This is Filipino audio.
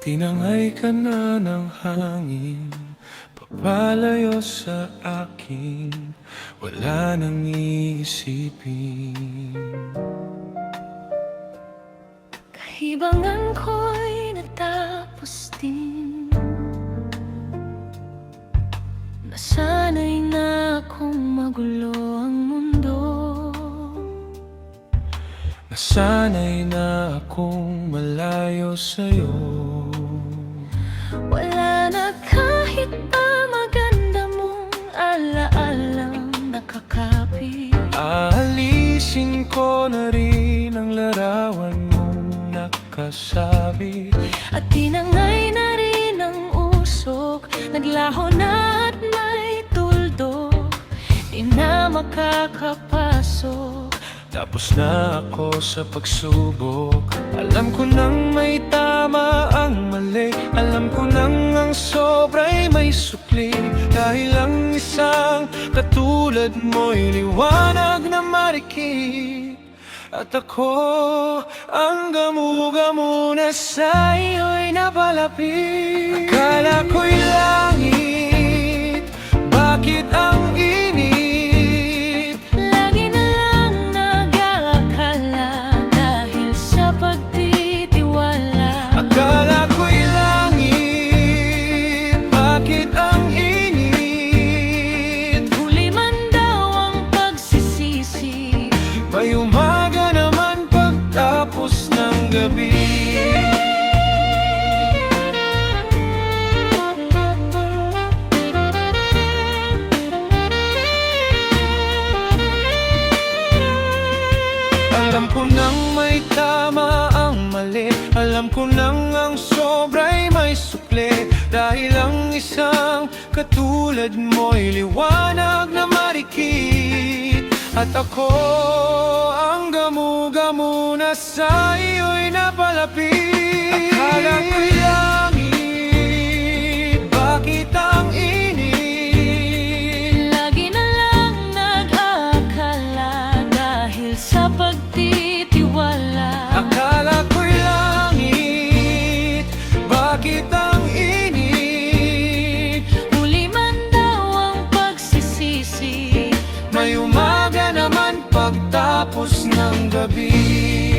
Tinangay ka na ng hangin, papalayo sa akin, wala nang iisipin. Kahibangan ko'y natapos din. Nasanay na akong magulo ang mundo. Nasanay na akong malayo sa'yo. Wala na kahit pa maganda mong alaalang nakakapit. Aalisin ko na rin ang larawan mong nakasabit. At tinangay na rin ang usok, naglaho na at may tuldok. Di na makakapasok. Tapos na ako sa pagsubok. Alam ko nang may tama ang mali. Alam ko nang ang sobra'y may sukli. Dahil ang isang katulad mo'y liwanag na marikit. At ako ang gamu-gamu na sa iyo'y napalapit. Akala ko'y langit, bakit ang init? Lagi na lang nag-aakala dahil sa pagtitiwala. Akala ko'y langit, bakit ang init? Huli man daw ang pagsisisi, May umaga naman pagtapos ng gabi. Alam ko nang may tama ang mali. Alam ko nang ang sobra'y may sukli. Dahil ang isang katulad mo'y liwanag na marikit. At ako ang gamu-gamu na sa iyo'y napalapit. Akala ko'y langit, bakit ang init? lagi na lang nag-aakala dahil sa pagtitiwala. Akala ko'y langit, bakit ang init? Huli man daw ang pagsisisi, May umaga naman pagtapos ng gabi.